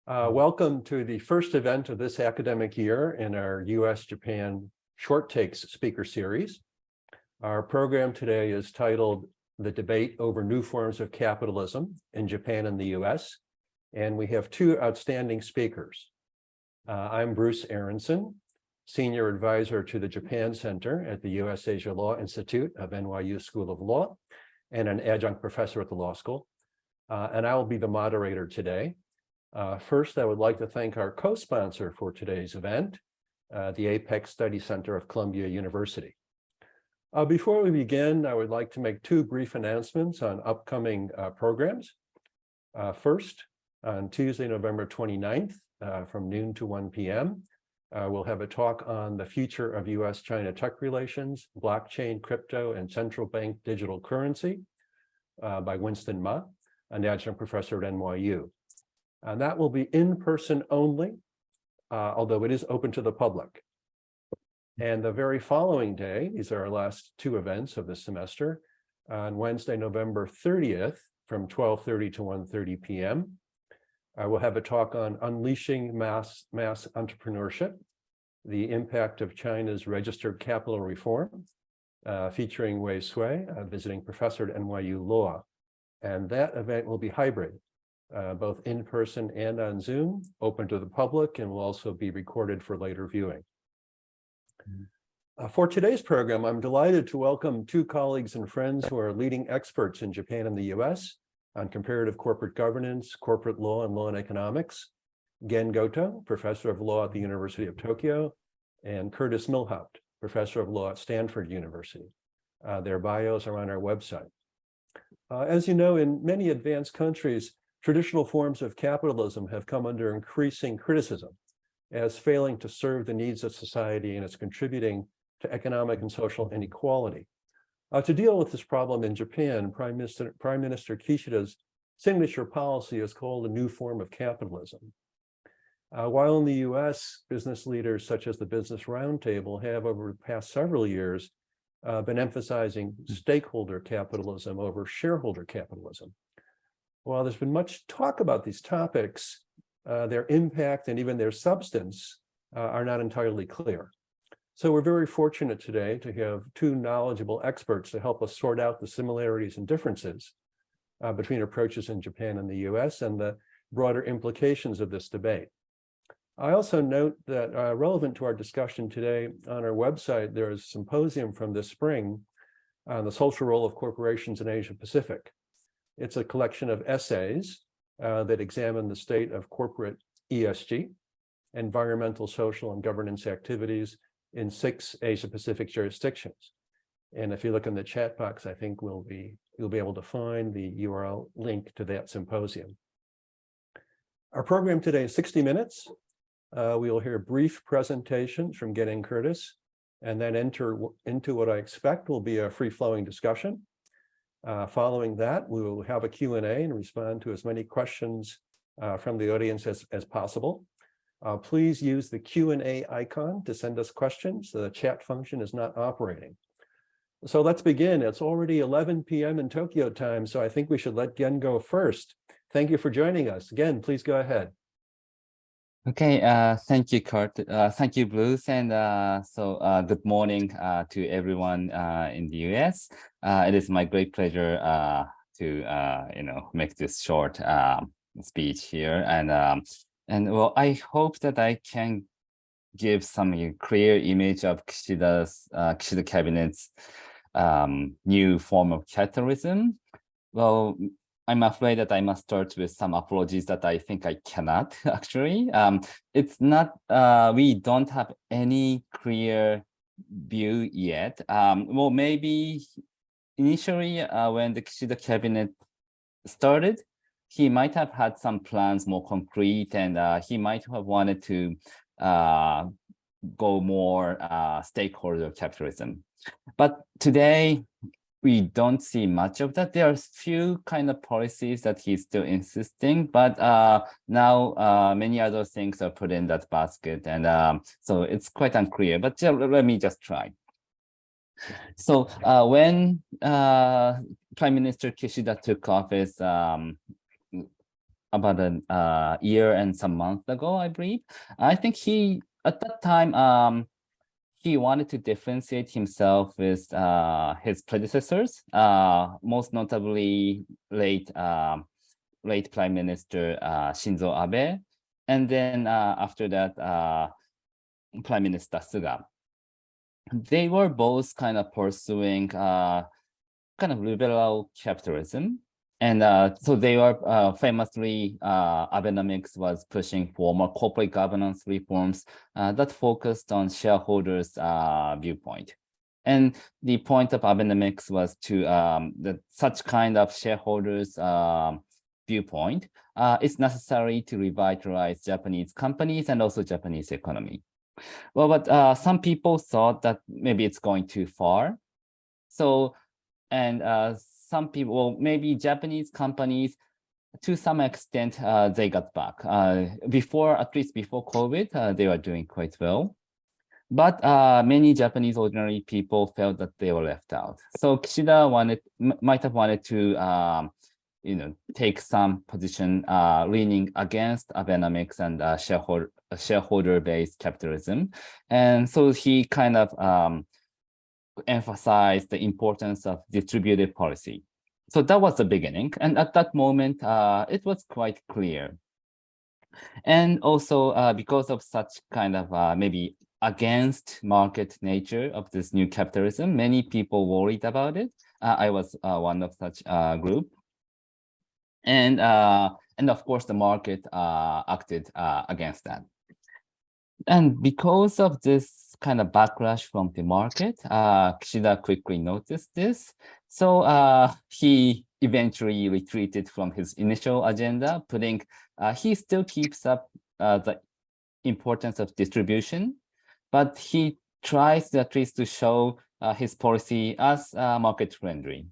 Welcome to the first event of this academic year in our US-Japan Short Takes speaker series. Our program today is titled The Debate Over New Forms of Capitalism in Japan and the US, and we have two outstanding speakers. I'm Bruce Aronson, Senior Advisor to the Japan Center at the US Asia Law Institute of NYU School of Law and an adjunct professor at the law school, and I will be the moderator today. First, I would like to thank our co-sponsor for today's event, the Apex Study Center of Columbia University. Before we begin, I would like to make two brief announcements on upcoming programs. First, on Tuesday, November 29th, from noon to 1 p.m., we'll have a talk on the future of US-China tech relations, blockchain, crypto, and central bank digital currency by Winston Ma, an adjunct professor at NYU. And that will be in person only, although it is open to the public. And the very following day, these are our last two events of the semester, on Wednesday, November 30th, from 12:30 to 1:30 p.m., we'll have a talk on unleashing mass entrepreneurship, the impact of China's registered capital reform, featuring Wei Sui, a visiting professor at NYU Law. And that event will be hybrid, both in person and on Zoom, open to the public, and will also be recorded for later viewing. For today's program, I'm delighted to welcome two colleagues and friends who are leading experts in Japan and the US on comparative corporate governance, corporate law, and law and economics. Gen Goto, professor of law at the University of Tokyo, and Curtis Milhaupt, professor of law at Stanford University. Their bios are on our website. As you know, in many advanced countries, traditional forms of capitalism have come under increasing criticism as failing to serve the needs of society and as contributing to economic and social inequality. To deal with this problem in Japan, Prime Minister Kishida's signature policy is called a new form of capitalism. While in the US, business leaders such as the Business Roundtable have over the past several years been emphasizing stakeholder capitalism over shareholder capitalism. While there's been much talk about these topics, their impact and even their substance are not entirely clear. So we're very fortunate today to have two knowledgeable experts to help us sort out the similarities and differences between approaches in Japan and the US and the broader implications of this debate. I also note that relevant to our discussion today, on our website, there is a symposium from this spring on the social role of corporations in Asia Pacific. It's a collection of essays that examine the state of corporate ESG, environmental, social, and governance activities in 6 Asia-Pacific jurisdictions. And if you look in the chat box, I think you'll be able to find the URL link to that symposium. Our program today is 60 minutes. We will hear brief presentations from Gen and Curtis, and then enter into what I expect will be a free-flowing discussion. Following that, we will have a Q&A and respond to as many questions from the audience as possible. Please use the Q&A icon to send us questions. The chat function is not operating. So let's begin. It's already 11 p.m. in Tokyo time, so I think we should let Gen go first. Thank you for joining us. Gen, please go ahead. Okay, thank you, Kurt. Thank you, Bruce. And good morning to everyone in the US. It is my great pleasure to make this short speech here. And well, I hope that I can give some clear image of Kishida cabinet's new form of capitalism. Well, I'm afraid that I must start with some apologies that I think I cannot actually. It's not, we don't have any clear view yet. Well, maybe initially when the Kishida cabinet started, he might have had some plans more concrete, and he might have wanted to go more stakeholder capitalism. But today, we don't see much of that. There are few kind of policies that he's still insisting, but now many other things are put in that basket, and so it's quite unclear. But let me just try. So when Prime Minister Kishida took office about a year and some months ago, I believe. I think he at that time he wanted to differentiate himself with his predecessors, most notably late Prime Minister Shinzo Abe, and then after that Prime Minister Suga. They were both kind of pursuing kind of liberal capitalism. And so they were famously, Abenomics was pushing for more corporate governance reforms that focused on shareholders' viewpoint. And the point of Abenomics was to that such kind of shareholders' viewpoint is necessary to revitalize Japanese companies and also Japanese economy. Well, but some people thought that maybe it's going too far. So, and some people, well, maybe Japanese companies, to some extent, they got back. At least before COVID, they were doing quite well. But many Japanese ordinary people felt that they were left out. So Kishida might have wanted to, take some position leaning against Abenomics and shareholder-based capitalism. And so he kind of emphasized the importance of distributive policy. So that was the beginning. And at that moment, it was quite clear. And also because of such kind of maybe against market nature of this new capitalism, many people worried about it. I was one of such group. And of course, the market acted against that. And because of this kind of backlash from the market, Kishida quickly noticed this. So he eventually retreated from his initial agenda, putting, he still keeps up the importance of distribution, but he tries at least to show his policy as market friendly.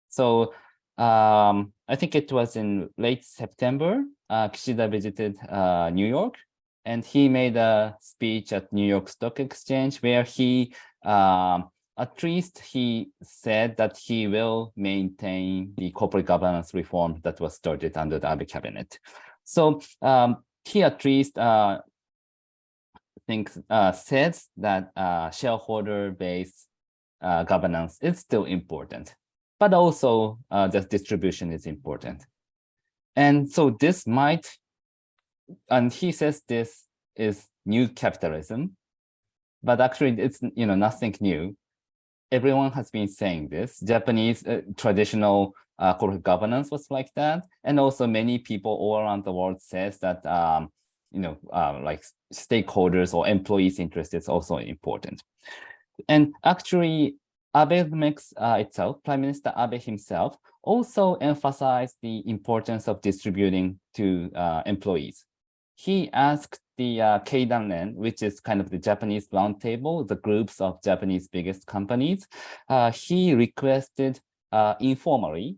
So I think it was in late September, Kishida visited New York, and he made a speech at New York Stock Exchange where he, at least he said that he will maintain the corporate governance reform that was started under the Abe cabinet. So he at least says that shareholder-based governance is still important, but also the distribution is important. And so this might, and he says this is new capitalism, but actually it's nothing new. Everyone has been saying this. Japanese traditional corporate governance was like that, and also many people all around the world says that like stakeholders or employees' interest is also important. And actually, Abenomics itself, Prime Minister Abe himself, also emphasized the importance of distributing to employees. He asked the Keidanren, which is kind of the Japanese roundtable, the groups of Japanese biggest companies, he requested informally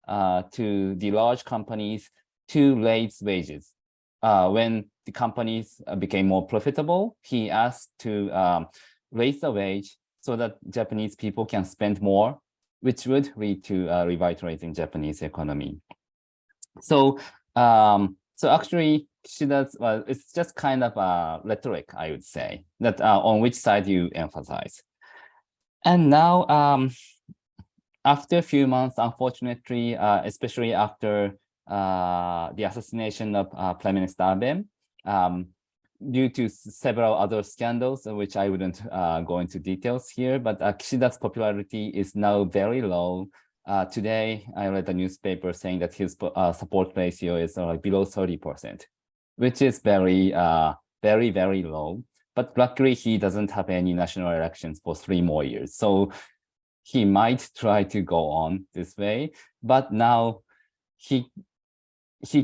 to the large companies to raise wages. When the companies became more profitable, he asked to raise the wage so that Japanese people can spend more, which would lead to revitalizing Japanese economy. So, so actually, Kishida's, it's just kind of rhetoric, I would say, that on which side you emphasize. And now, after a few months, unfortunately, especially after the assassination of Prime Minister Abe, due to several other scandals, which I wouldn't go into details here, but Kishida's popularity is now very low. Today, I read a newspaper saying that his support ratio is below 30%, which is very, very low. But luckily, he doesn't have any national elections for 3 more years. So he might try to go on this way, but now he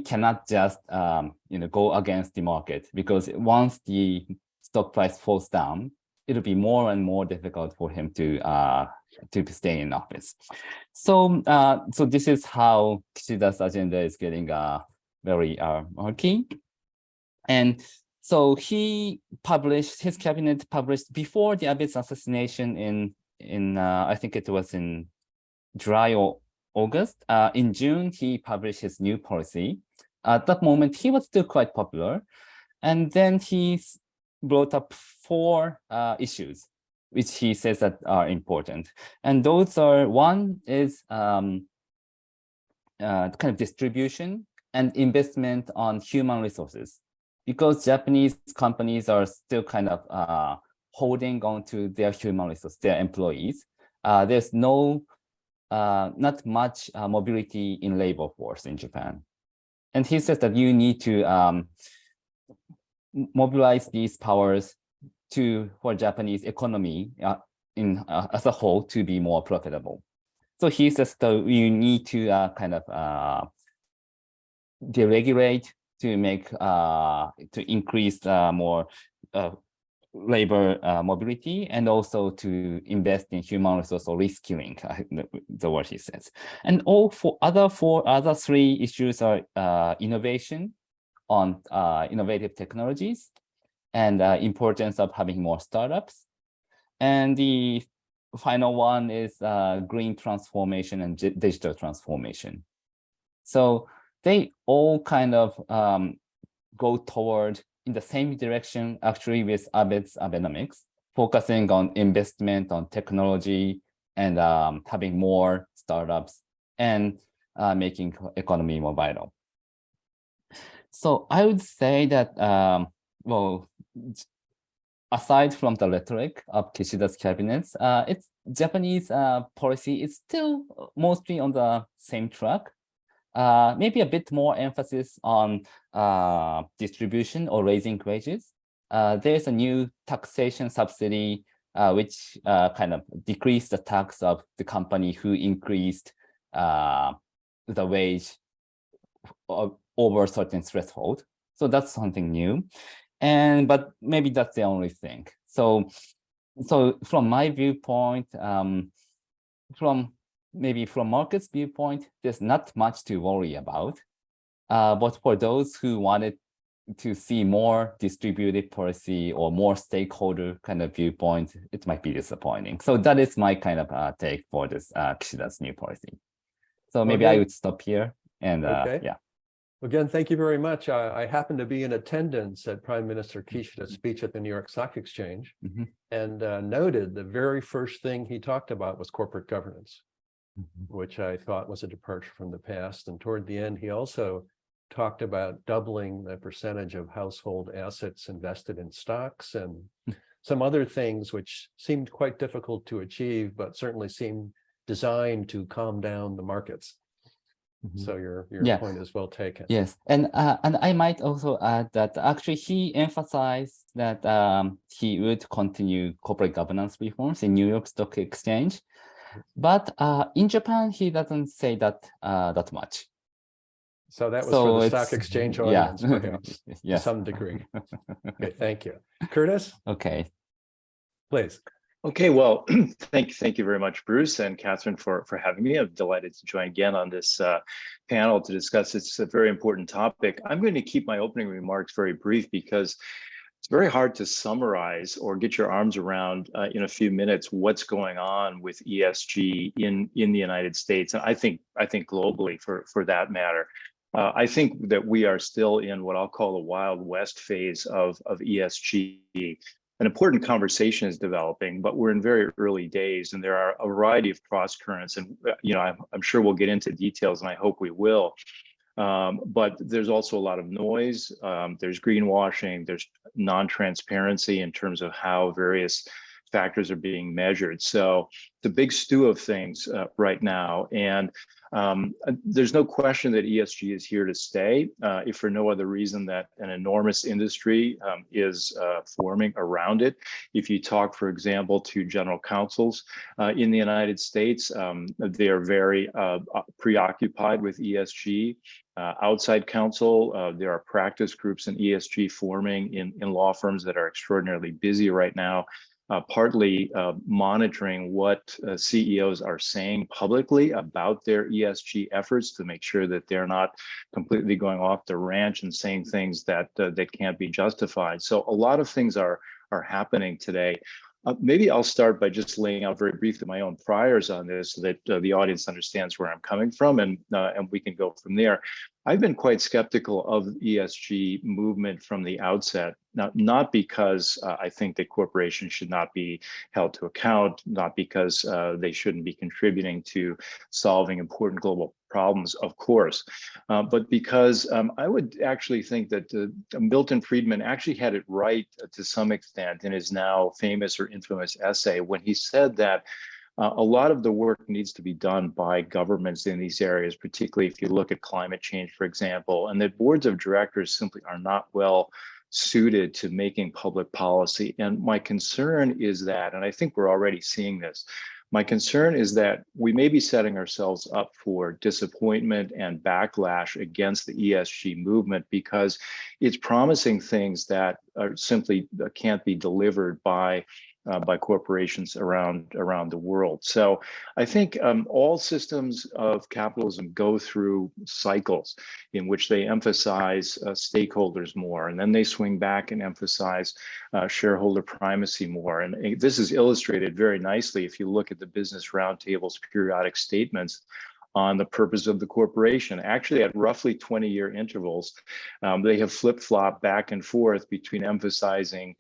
cannot just go against the market, because once the stock price falls down, it'll be more and more difficult for him to stay in office. So so this is how Kishida's agenda is getting very murky. And so his cabinet published before the Abe's assassination in I think it was in July or August. In June, he published his new policy. at that moment, he was still quite popular. And then he brought up 4 issues, which he says that are important. And those are, one is kind of distribution and investment on human resources, because Japanese companies are still kind of holding on to their human resources, their employees. There's not much mobility in labor force in Japan. And he says that you need to mobilize these powers for Japanese economy as a whole to be more profitable. So he says that you need to kind of deregulate to increase more labor mobility, and also to invest in human resource or reskilling, the word he says. And other 3 issues are innovation on innovative technologies, and importance of having more startups. And the final one is green transformation and digital transformation. So they all kind of go toward in the same direction, actually, with Abe's Abenomics, focusing on investment on technology and having more startups and making economy more vital. So I would say that, well, aside from the rhetoric of Kishida's cabinets, it's Japanese policy is still mostly on the same track. Maybe a bit more emphasis on distribution or raising wages. There's a new taxation subsidy which kind of decreased the tax of the company who increased the wage over a certain threshold. So that's something new. But maybe that's the only thing. So from my viewpoint, from market's viewpoint, there's not much to worry about. But for those who wanted to see more distributed policy or more stakeholder kind of viewpoint, it might be disappointing. So that is my kind of take for this Kishida's new policy. So maybe I would stop here. And yeah. Again, thank you very much. I happened to be in attendance at Prime Minister Kishida's speech at the New York Stock Exchange, and noted the very first thing he talked about was corporate governance, which I thought was a departure from the past. And toward the end, he also talked about doubling the percentage of household assets invested in stocks and some other things which seemed quite difficult to achieve, but certainly seemed designed to calm down the markets. So your point is well taken. Yes, and I might also add that actually he emphasized that he would continue corporate governance reforms in New York Stock Exchange, but in Japan he doesn't say that that much. So that was for the stock exchange audience, perhaps, yes, to some degree. Okay, thank you, Curtis. Okay, please. Okay, well, thank you very much, Bruce and Catherine, for having me. I'm delighted to join again on this panel to discuss this very important topic. I'm going to keep my opening remarks very brief because it's very hard to summarize or get your arms around in a few minutes what's going on with ESG in the United States, and I think globally for that matter. I think that we are still in what I'll call the Wild West phase of ESG. An important conversation is developing, but we're in very early days, and there are a variety of cross currents. And I'm sure we'll get into details, and I hope we will. But there's also a lot of noise. There's greenwashing. There's non-transparency in terms of how various factors are being measured. So it's a big stew of things right now, and there's no question that ESG is here to stay, if for no other reason that an enormous industry is forming around it. If you talk, for example, to general counsels in the United States, they are very preoccupied with ESG. Outside counsel, there are practice groups in ESG forming in law firms that are extraordinarily busy right now. Partly monitoring what CEOs are saying publicly about their ESG efforts to make sure that they're not completely going off the ranch and saying things that can't be justified. So a lot of things are happening today. maybe I'll start by just laying out very briefly my own priors on this so that the audience understands where I'm coming from, and we can go from there. I've been quite skeptical of the ESG movement from the outset, not because I think that corporations should not be held to account, not because they shouldn't be contributing to solving important global problems, of course, but because I would actually think that Milton Friedman actually had it right to some extent in his now famous or infamous essay when he said that a lot of the work needs to be done by governments in these areas, particularly if you look at climate change, for example, and that boards of directors simply are not well suited to making public policy. And my concern is that, and I think we're already seeing this, my concern is that we may be setting ourselves up for disappointment and backlash against the ESG movement because it's promising things that are simply can't be delivered by corporations around the world. So I think all systems of capitalism go through cycles in which they emphasize stakeholders more, and then they swing back and emphasize shareholder primacy more. And this is illustrated very nicely if you look at the Business Roundtable's periodic statements on the purpose of the corporation. Actually, at roughly 20-year intervals, they have flip-flopped back and forth between emphasizing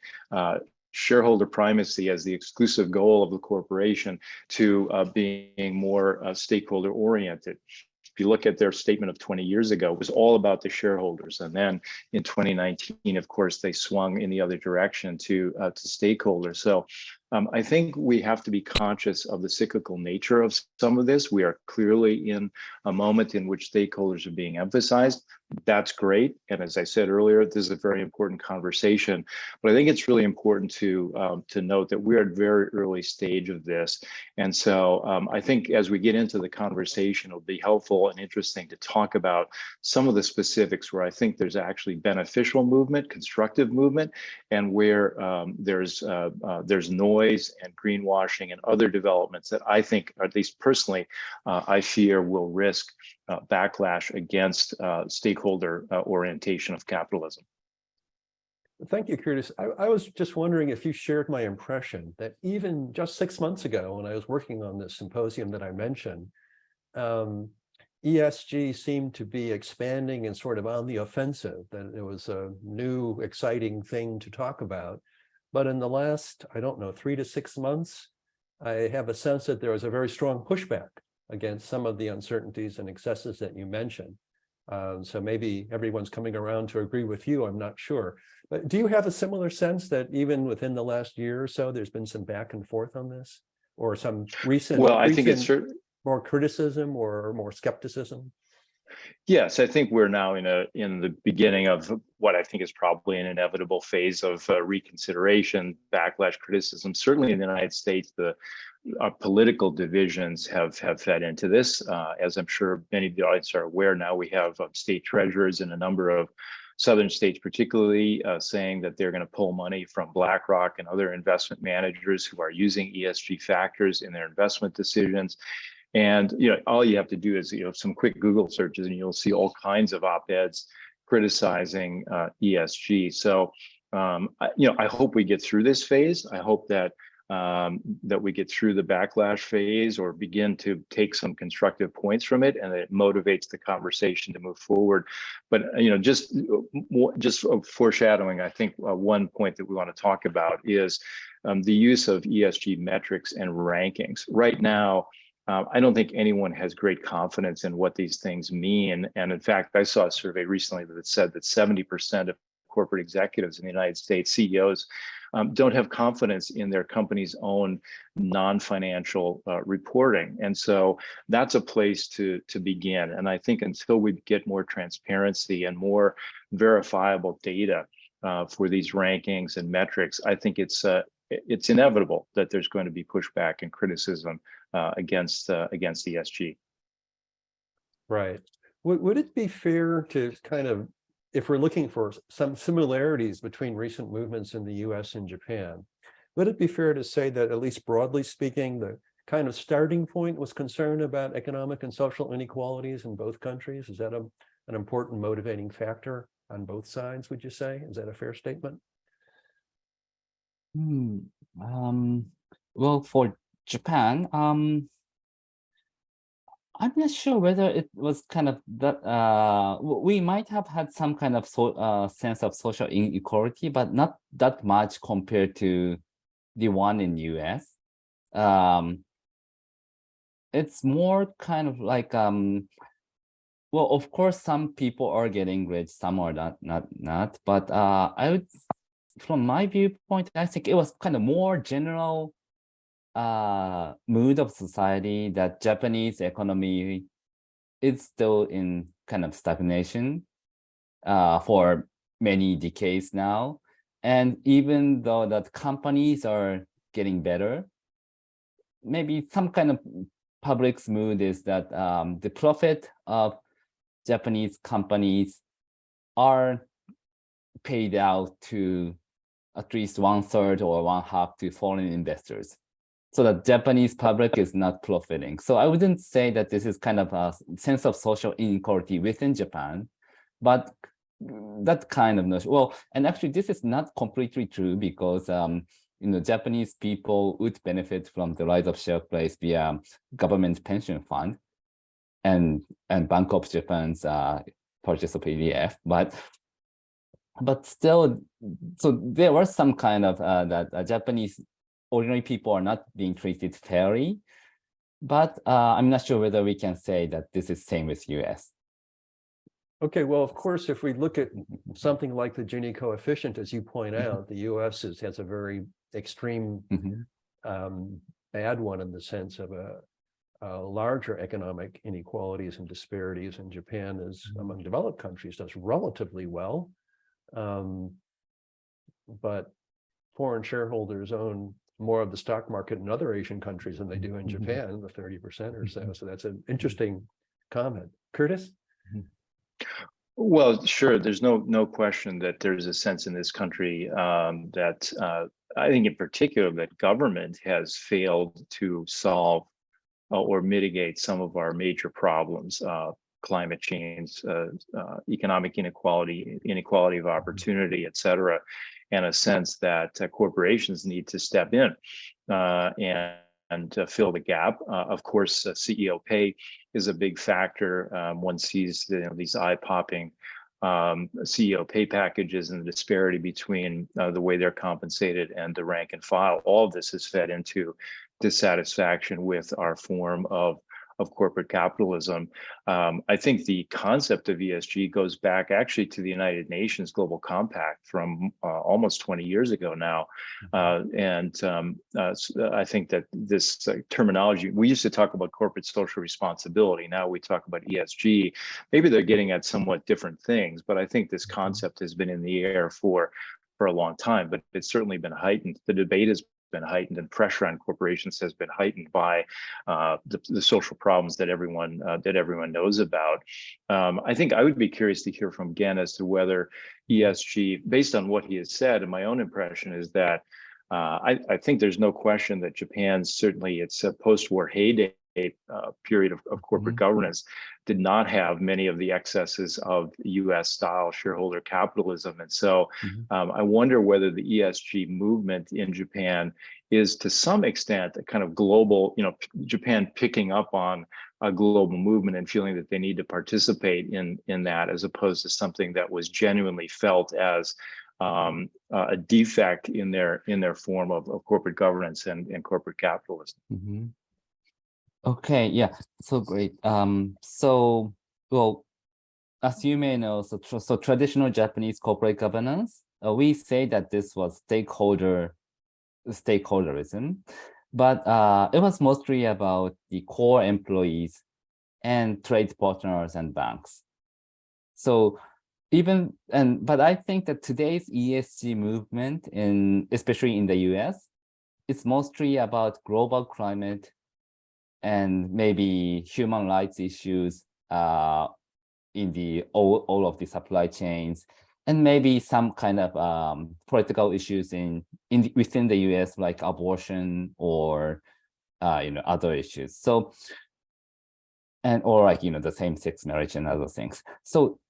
shareholder primacy as the exclusive goal of the corporation to being more stakeholder oriented. If you look at their statement of 20 years ago, it was all about the shareholders. And then in 2019, of course, they swung in the other direction to stakeholders. So I think we have to be conscious of the cyclical nature of some of this. We are clearly in a moment in which stakeholders are being emphasized. That's great. And as I said earlier, this is a very important conversation. But I think it's really important to note that we're at a very early stage of this. And so I think as we get into the conversation, it'll be helpful and interesting to talk about some of the specifics where I think there's actually beneficial movement, constructive movement, and where there's noise and greenwashing and other developments that I think, or at least personally, I fear will risk backlash against stakeholder orientation of capitalism. Thank you, Curtis. I was just wondering if you shared my impression that even just 6 months ago, when I was working on this symposium that I mentioned, ESG seemed to be expanding and sort of on the offensive, that it was a new, exciting thing to talk about. But in the last, I don't know, 3 to 6 months, I have a sense that there was a very strong pushback against some of the uncertainties and excesses that you mentioned. So maybe everyone's coming around to agree with you, I'm not sure. But do you have a similar sense that even within the last year or so, there's been some back and forth on this? Or some recent, I think it's more criticism or more skepticism? Yes, I think we're now in the beginning of what I think is probably an inevitable phase of reconsideration, backlash, criticism. Certainly in the United States, our political divisions have fed into this. As I'm sure many of the audience are aware now, we have state treasurers in a number of southern states, particularly saying that they're going to pull money from BlackRock and other investment managers who are using ESG factors in their investment decisions. And all you have to do is some quick Google searches, and you'll see all kinds of op-eds criticizing ESG. So I hope we get through this phase. I hope that we get through the backlash phase or begin to take some constructive points from it, and it motivates the conversation to move forward. But just foreshadowing, I think one point that we want to talk about is the use of ESG metrics and rankings. Right now, I don't think anyone has great confidence in what these things mean. And in fact, I saw a survey recently that said that 70% of corporate executives in the United States, CEOs, don't have confidence in their company's own non-financial reporting. And so that's a place to begin. And I think until we get more transparency and more verifiable data for these rankings and metrics, I think it's inevitable that there's going to be pushback and criticism against ESG. Right. Would it be fair to kind of, if we're looking for some similarities between recent movements in the US and Japan, would it be fair to say that, at least broadly speaking, the kind of starting point was concern about economic and social inequalities in both countries? Is that an important motivating factor on both sides, would you say? Is that a fair statement? Well, for Japan, I'm not sure whether it was kind of that we might have had some kind of sense of social inequality, but not that much compared to the one in US. It's more kind of like well, of course, some people are getting rich, some are not. But I would, from my viewpoint, I think it was kind of more general mood of society that Japanese economy is still in kind of stagnation for many decades now. And even though that companies are getting better, maybe some kind of public's mood is that the profit of Japanese companies are paid out to at least 1/3 or 1/2 to foreign investors. So the Japanese public is not profiting. So I wouldn't say that this is kind of a sense of social inequality within Japan, but that kind of notion. Well, and actually this is not completely true because Japanese people would benefit from the rise of share price via government pension fund and Bank of Japan's purchase of ETF, but still, so there was some kind of that Japanese ordinary people are not being treated fairly, but I'm not sure whether we can say that this is same with US. Okay, well, of course, if we look at something like the Gini coefficient, as you point out, the US has a very extreme bad one in the sense of a larger economic inequalities and disparities, and Japan is among developed countries does relatively well, but foreign shareholders own more of the stock market in other Asian countries than they do in Japan, the 30% or so. So that's an interesting comment. Curtis? Well, sure. There's no question that there's a sense in this country that I think in particular that government has failed to solve or mitigate some of our major problems, climate change, economic inequality of opportunity, et cetera, and a sense that corporations need to step in and fill the gap. Of course, CEO pay is a big factor. One sees these eye-popping CEO pay packages and the disparity between the way they're compensated and the rank and file. All of this is fed into dissatisfaction with our form of corporate capitalism. I think the concept of ESG goes back actually to the United Nations Global Compact from almost 20 years ago now. I think that this terminology, we used to talk about corporate social responsibility. Now we talk about ESG. Maybe they're getting at somewhat different things, but I think this concept has been in the air for a long time, but it's certainly been heightened. The debate has been heightened and pressure on corporations has been heightened by the social problems that everyone knows about. I think I would be curious to hear from Gen as to whether ESG, based on what he has said, and my own impression is that I think there's no question that Japan's certainly its post-war heyday period of corporate governance did not have many of the excesses of US style shareholder capitalism. And so I wonder whether the ESG movement in Japan is to some extent a kind of global, Japan picking up on a global movement and feeling that they need to participate in that, as opposed to something that was genuinely felt as a defect in their form of corporate governance and corporate capitalism. Okay, yeah, so great. So, well, as you may know, so traditional Japanese corporate governance, we say that this was stakeholderism, but it was mostly about the core employees and trade partners and banks. So but I think that today's ESG movement, especially in the US, it's mostly about global climate and maybe human rights issues in all of the supply chains, and maybe some kind of political issues within the US, like abortion or other issues. So, or like the same-sex marriage and other things. So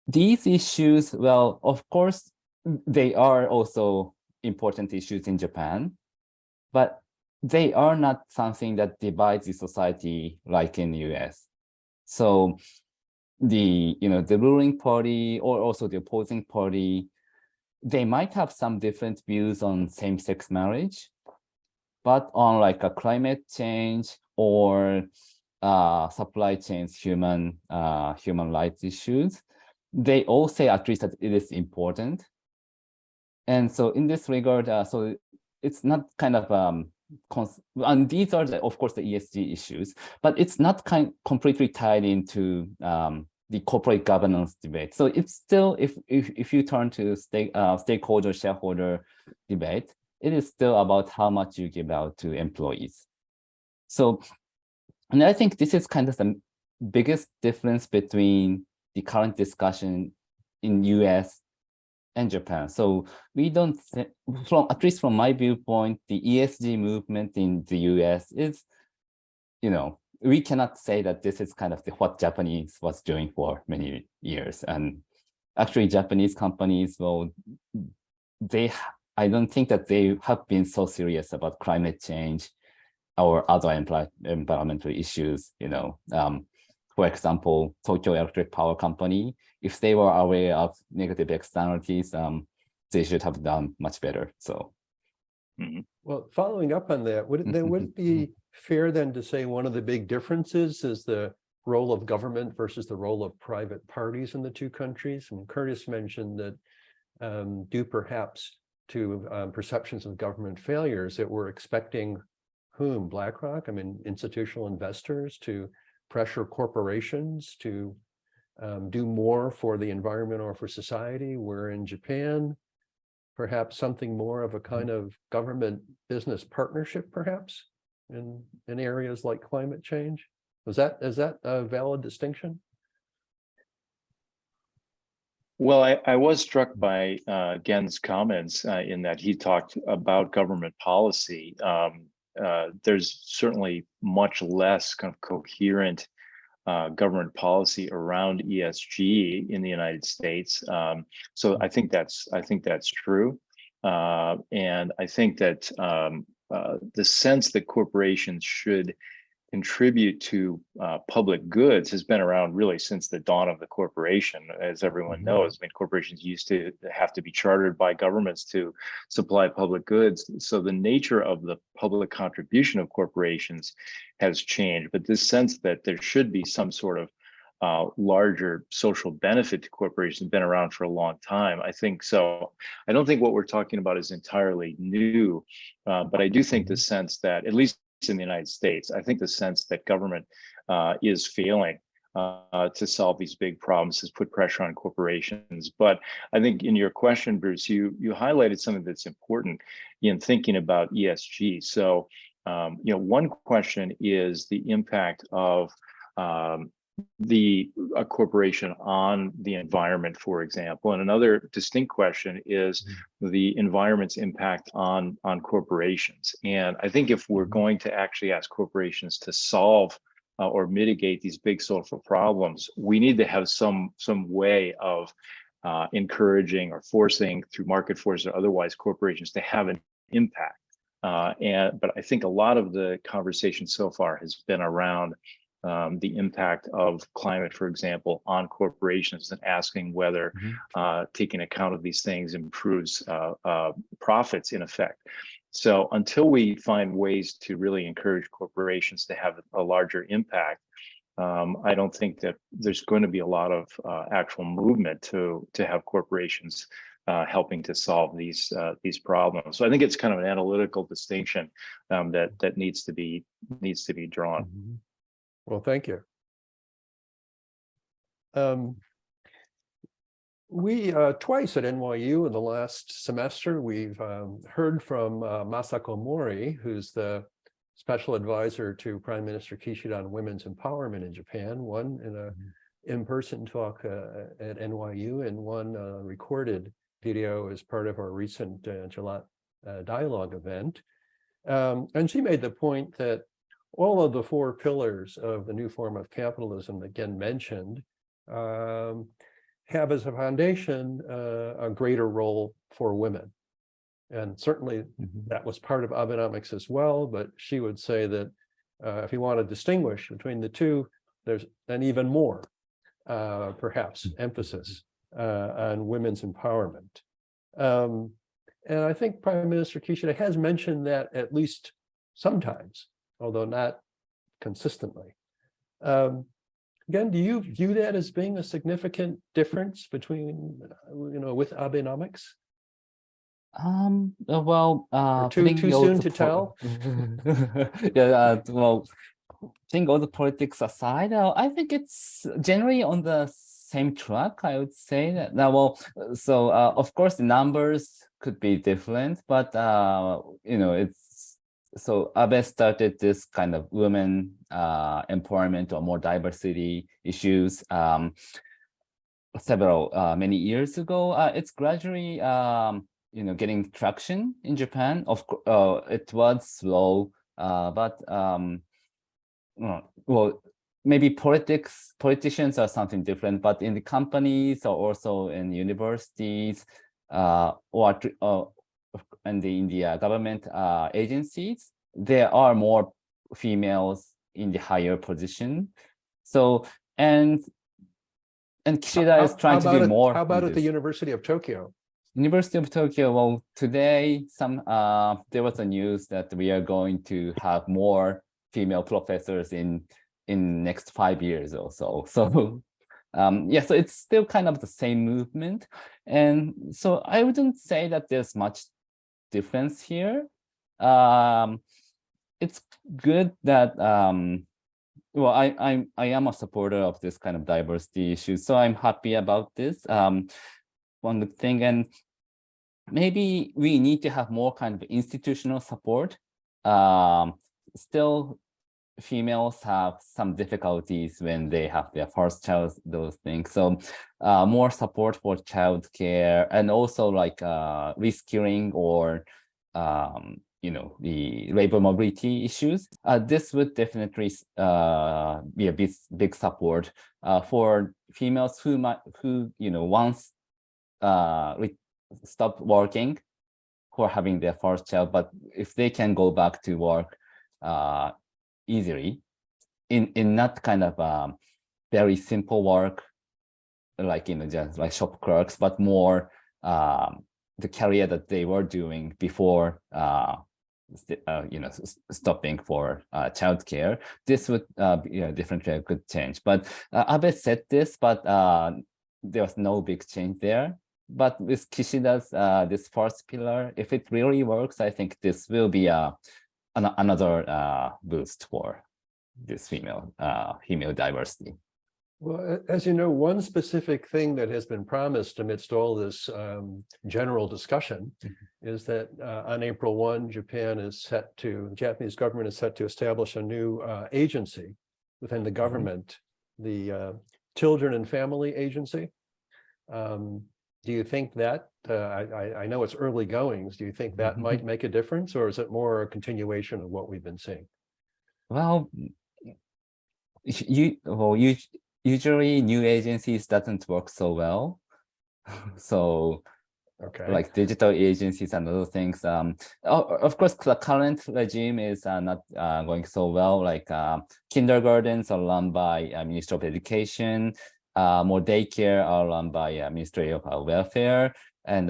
these issues, well, of course, they are also important issues in Japan, but they are not something that divides the society like in the US. So the ruling party or also the opposing party, they might have some different views on same-sex marriage, but on like a climate change or supply chains, human rights issues, they all say at least that it is important. And so in this regard, so it's not kind of and these are of course the ESG issues, but it's not completely tied into the corporate governance debate. So it's still, if you turn to stakeholder shareholder debate, it is still about how much you give out to employees. So, and I think this is kind of the biggest difference between the current discussion in US and Japan. So we don't, at least from my viewpoint, the ESG movement in the US is, we cannot say that this is kind of what Japanese was doing for many years. And actually Japanese companies, well, I don't think that they have been so serious about climate change or other environmental issues, For example, Tokyo Electric Power Company, if they were aware of negative externalities, they should have done much better. So, well, following up on that, would it be fair then to say one of the big differences is the role of government versus the role of private parties in the two countries? And Curtis mentioned that due perhaps to perceptions of government failures, that we're expecting whom? BlackRock? I mean, institutional investors to pressure corporations to do more for the environment or for society, where in Japan, perhaps something more of a kind of government business partnership, perhaps, in areas like climate change. Is that a valid distinction? Well, I was struck by Gen's comments in that he talked about government policy. There's certainly much less kind of coherent government policy around ESG in the United States. So I think that's true, and I think that the sense that corporations should contribute to public goods has been around really since the dawn of the corporation. As everyone knows, I mean, corporations used to have to be chartered by governments to supply public goods. So the nature of the public contribution of corporations has changed. But this sense that there should be some sort of larger social benefit to corporations has been around for a long time. I think so. I don't think what we're talking about is entirely new, but I do think the sense that, at least in the United States, I think the sense that government is failing to solve these big problems has put pressure on corporations. But I think in your question, Bruce, you highlighted something that's important in thinking about ESG. So, one question is the impact of a corporation on the environment, for example. And another distinct question is the environment's impact on corporations. And I think if we're going to actually ask corporations to solve or mitigate these big social problems, we need to have some way of encouraging or forcing through market forces or otherwise corporations to have an impact. But I think a lot of the conversation so far has been around the impact of climate, for example, on corporations, and asking whether taking account of these things improves profits in effect. So until we find ways to really encourage corporations to have a larger impact, I don't think that there's going to be a lot of actual movement to have corporations helping to solve these problems. So I think it's kind of an analytical distinction that needs to be drawn. Well, thank you. We twice at NYU in the last semester, we've heard from Masako Mori, who's the special advisor to Prime Minister Kishida on women's empowerment in Japan, one in a in-person talk at NYU and one recorded video as part of our recent Gillette dialogue event. And she made the point that all of the four pillars of the new form of capitalism that Gen mentioned have as a foundation a greater role for women. And certainly that was part of Abenomics as well, but she would say that if you want to distinguish between the two, there's an even more, perhaps, emphasis on women's empowerment. And I think Prime Minister Kishida has mentioned that at least sometimes, although not consistently. Again, do you view that as being a significant difference between, with Abenomics? Well, Or too putting all soon the to tell? Yeah, well, putting all the politics aside, I think it's generally on the same track, I would say. That, well, so of course the numbers could be different, but it's so Abe started this kind of women empowerment or more diversity issues many years ago. It's gradually getting traction in Japan. It was slow, but well, maybe politicians are something different, but in the companies or also in universities in the government agencies, there are more females in the higher position. So and Kishida is trying to do more. How about at the University of Tokyo? University of Tokyo, well, today there was a news that we are going to have more female professors in next 5 years or so. So yeah, so it's still kind of the same movement. And so I wouldn't say that there's much difference here. It's good that well, I am a supporter of this kind of diversity issue, so I'm happy about this. One good thing, and maybe we need to have more kind of institutional support. Still, females have some difficulties when they have their first child, those things. So more support for childcare, and also like reskilling or the labor mobility issues. This would definitely be a big support for females who once stop working for having their first child, but if they can go back to work easily in not kind of very simple work, like just like shop clerks, but more the career that they were doing before stopping for childcare. This would definitely a good change. But Abe said this, but there was no big change there. But with Kishida's this first pillar, if it really works, I think this will be another boost for this female diversity. Well, as you know, one specific thing that has been promised amidst all this general discussion is that on April 1, the Japanese government is set to establish a new agency within the government, the Children and Family Agency. Do you think that, I know it's early goings, do you think that might make a difference, or is it more a continuation of what we've been seeing? Well, usually new agencies doesn't work so well. So like digital agencies and other things. Of course, the current regime is not going so well. Like kindergartens are run by Ministry of Education. More daycare are run by Ministry of Welfare. And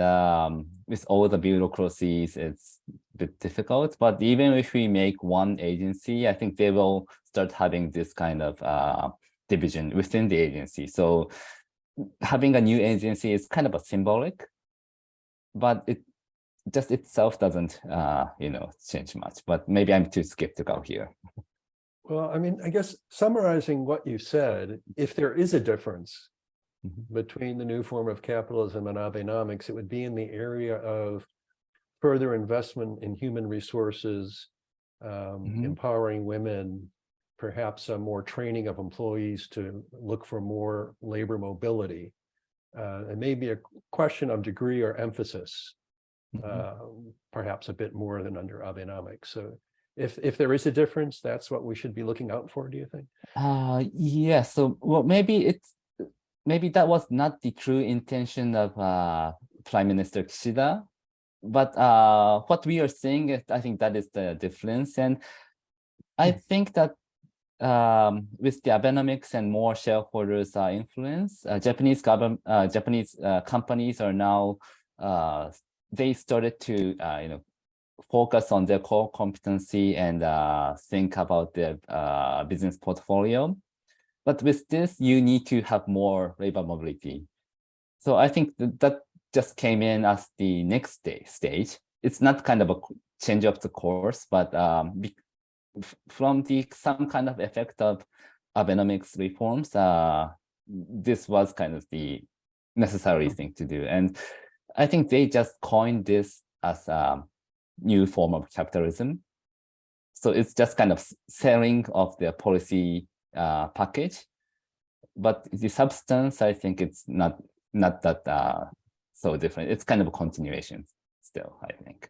with all the bureaucracies, it's a bit difficult. But even if we make one agency, I think they will start having this kind of division within the agency. So having a new agency is kind of a symbolic, but it just itself doesn't change much. But maybe I'm too skeptical here. Well, I mean, I guess summarizing what you said, if there is a difference between the new form of capitalism and Abenomics, it would be in the area of further investment in human resources, empowering women, perhaps more training of employees to look for more labor mobility, and maybe a question of degree or emphasis, perhaps a bit more than under Abenomics. So if there is a difference, that's what we should be looking out for, do you think? Yeah, so well, maybe that was not the true intention of Prime Minister Kishida, but what we are seeing, I think that is the difference. And I think that with the Abenomics and more shareholders influence, Japanese companies are now they started to focus on their core competency and think about their business portfolio. But with this, you need to have more labor mobility. So I think that just came in as the next stage. It's not kind of a change of the course, but from some kind of effect of Abenomics reforms, this was kind of the necessary thing to do. And I think they just coined this as a new form of capitalism. So it's just kind of selling of their policy package. But the substance, I think it's not that so different. It's kind of a continuation still, I think.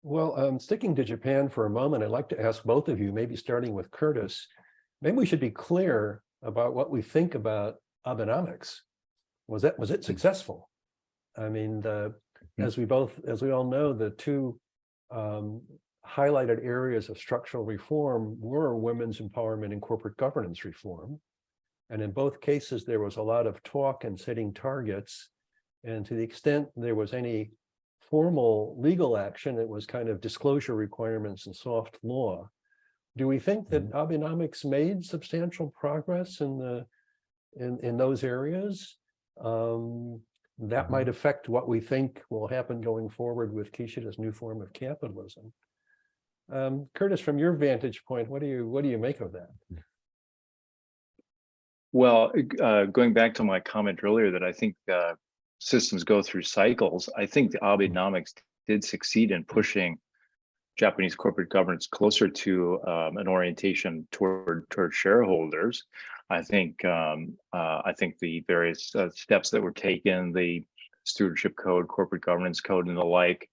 Well, sticking to Japan for a moment, I'd like to ask both of you, maybe starting with Curtis, maybe we should be clear about what we think about Abenomics. Was it successful? I mean, as we all know, the two highlighted areas of structural reform were women's empowerment and corporate governance reform. And in both cases, there was a lot of talk and setting targets. And to the extent there was any formal legal action, it was kind of disclosure requirements and soft law. Do we think that Abenomics made substantial progress in those areas? That might affect what we think will happen going forward with Kishida's new form of capitalism. Curtis, from your vantage point, what do you make of that? Well, going back to my comment earlier that I think systems go through cycles, I think the Abenomics did succeed in pushing Japanese corporate governance closer to an orientation toward shareholders. I think the various steps that were taken, the stewardship code, corporate governance code, and the like,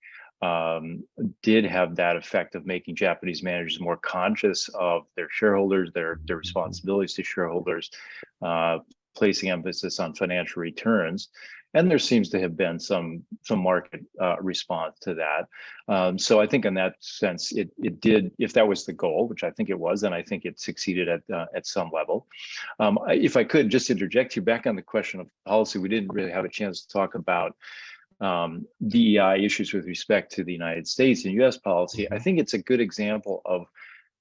did have that effect of making Japanese managers more conscious of their shareholders, their responsibilities to shareholders, placing emphasis on financial returns. And there seems to have been some market response to that. So I think in that sense, it did, if that was the goal, which I think it was, then I think it succeeded at some level. If I could just interject you back on the question of policy, we didn't really have a chance to talk about DEI issues with respect to the United States and US policy. I think it's a good example of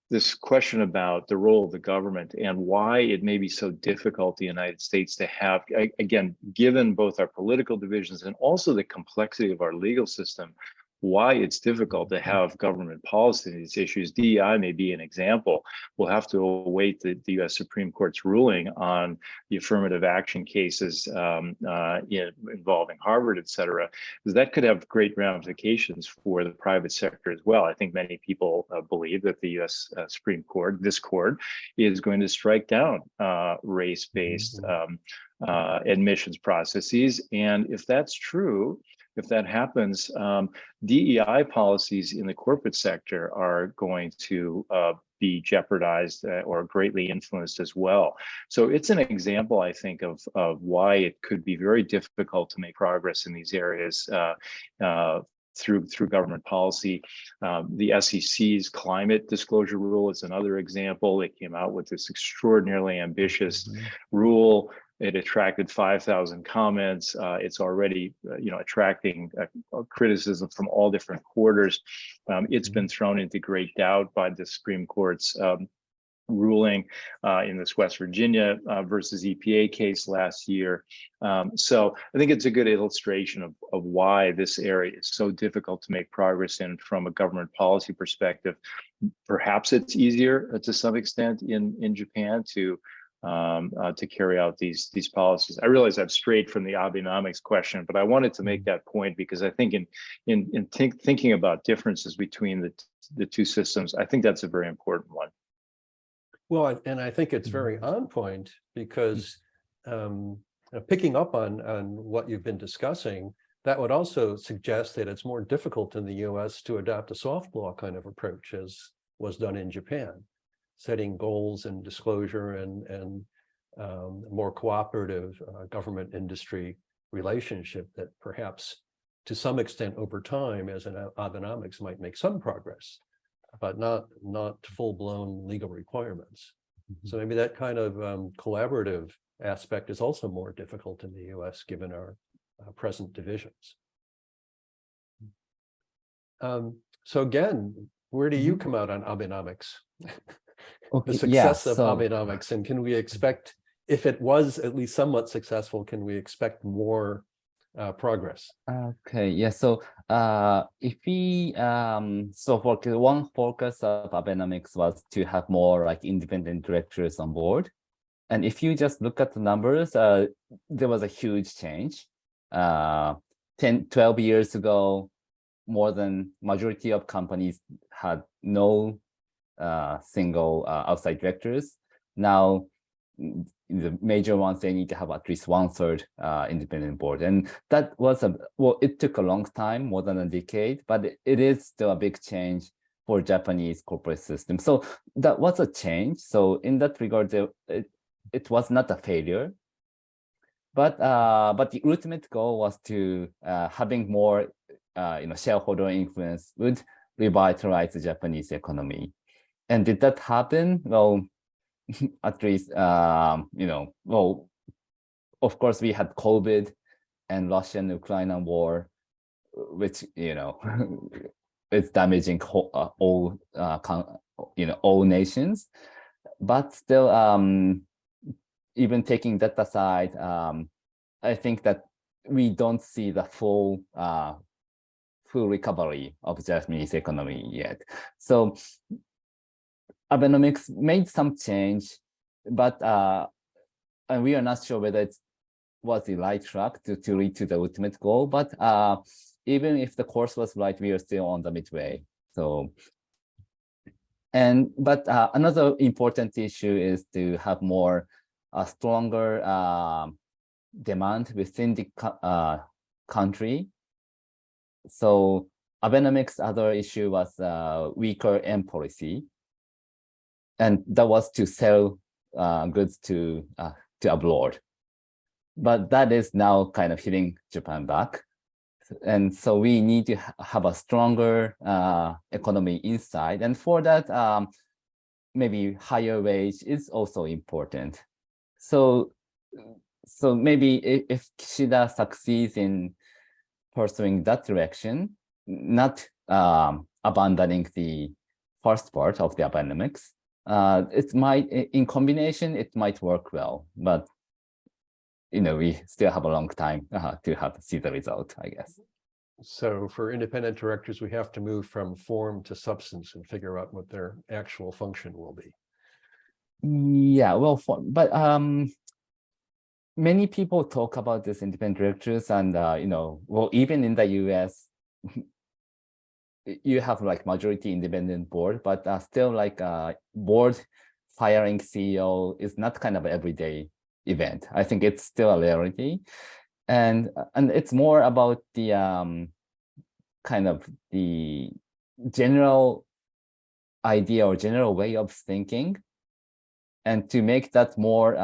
this question about the role of the government and why it may be so difficult in the United States to have, again, given both our political divisions and also the complexity of our legal system, why it's difficult to have government policy in these issues. DEI may be an example. We'll have to await the US Supreme Court's ruling on the affirmative action cases involving Harvard, et cetera, because that could have great ramifications for the private sector as well. I think many people believe that the US Supreme Court, this court, is going to strike down race-based admissions processes. And if that's true, if that happens, DEI policies in the corporate sector are going to be jeopardized or greatly influenced as well. So it's an example, I think, of why it could be very difficult to make progress in these areas through government policy. The SEC's climate disclosure rule is another example. They came out with this extraordinarily ambitious rule. It attracted 5,000 comments. It's already, attracting criticism from all different quarters. It's been thrown into great doubt by the Supreme Court's ruling in this West Virginia versus EPA case last year. So I think it's a good illustration of why this area is so difficult to make progress in from a government policy perspective. Perhaps it's easier to some extent in Japan to carry out these policies. I realize I've strayed from the Abenomics question, but I wanted to make that point because I think in thinking about differences between the two systems, I think that's a very important one. Well, and I think it's very on point because picking up on what you've been discussing, that would also suggest that it's more difficult in the US to adopt a soft law kind of approach as was done in Japan, setting goals and disclosure and more cooperative government industry relationship that perhaps to some extent over time, as in Abenomics, might make some progress, but not full-blown legal requirements. So maybe that kind of collaborative aspect is also more difficult in the US, given our present divisions. So again, where do you come out on Abenomics? The success of Abenomics, and can we expect, if it was at least somewhat successful, can we expect more progress? Okay, yeah. So if we so for one focus of Abenomics was to have more like independent directors on board. And if you just look at the numbers, there was a huge change. 10, 12 years ago, more than majority of companies had no single outside directors. Now, the major ones, they need to have at least 1/3 independent board. And that was well, it took a long time, more than a decade, but it is still a big change for Japanese corporate system. So that was a change. So in that regard, it was not a failure. But the ultimate goal was to having more shareholder influence would revitalize the Japanese economy. And did that happen? Well, at least, well, of course, we had COVID and Russian-Ukrainian war, which, it's damaging all nations. But still, even taking that aside, I think that we don't see the full recovery of the Japanese economy yet. So Abenomics made some change, but and we are not sure whether it was the right track to lead to the ultimate goal. But even if the course was right, we are still on the midway. So, but another important issue is to have more stronger demand within the country. So Abenomics' other issue was weaker end policy. And that was to sell goods to abroad. But that is now kind of hitting Japan back. And so we need to have a stronger economy inside. And for that, maybe higher wage is also important. So maybe if Kishida succeeds in pursuing that direction, not abandoning the first part of the Abenomics, it might, in combination, it might work well, but we still have a long time to see the result, I guess. So for independent directors, we have to move from form to substance and figure out what their actual function will be. Yeah, well, but many people talk about this independent directors, and well, even in the US, you have like majority independent board, but still like board firing CEO is not kind of an everyday event. I think it's still a rarity, and it's more about the kind of the general idea or general way of thinking, and to make that more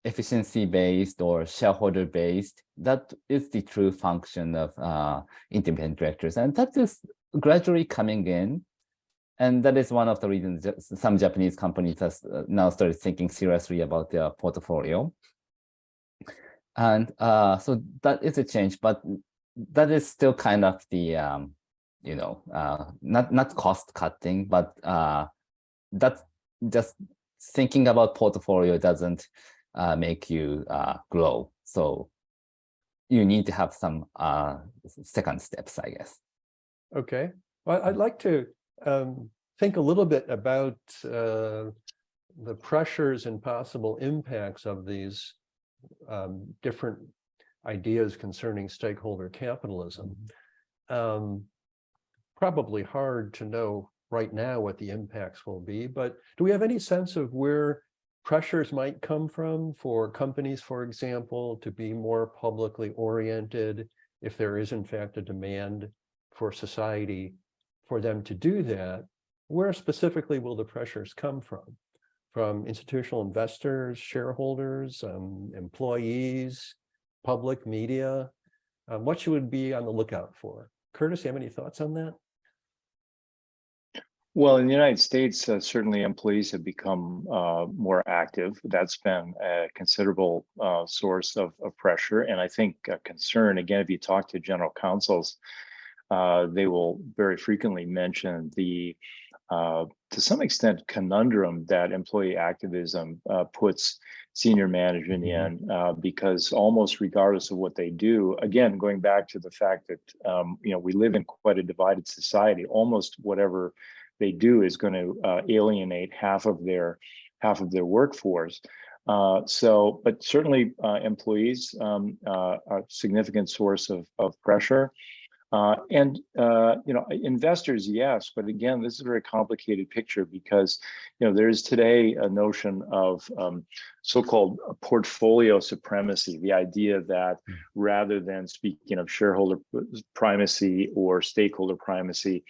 efficiency based or shareholder based. That is the true function of independent directors, and that is gradually coming in. And that is one of the reasons some Japanese companies have now started thinking seriously about their portfolio. And so that is a change, but that is still kind of the not cost cutting, but that's just thinking about portfolio doesn't make you grow. So you need to have some second steps, I guess. Okay. Well, I'd like to think a little bit about the pressures and possible impacts of these different ideas concerning stakeholder capitalism. Probably hard to know right now what the impacts will be, but do we have any sense of where pressures might come from for companies, for example, to be more publicly oriented, if there is in fact a demand for society for them to do that? Where specifically will the pressures come from? From institutional investors, shareholders, employees, public media? What should we be on the lookout for? Curtis, you have any thoughts on that? Well, in the United States, certainly employees have become more active. That's been a considerable source of pressure. And I think concern, again, if you talk to general counsels, they will very frequently mention the, to some extent, conundrum that employee activism puts senior management in, because almost regardless of what they do, again, going back to the fact that we live in quite a divided society, almost whatever they do is going to alienate half of their workforce. But certainly employees are a significant source of pressure. Investors, yes, but again, this is a very complicated picture because there is today a notion of so-called portfolio supremacy, the idea that rather than speaking of shareholder primacy or stakeholder primacy,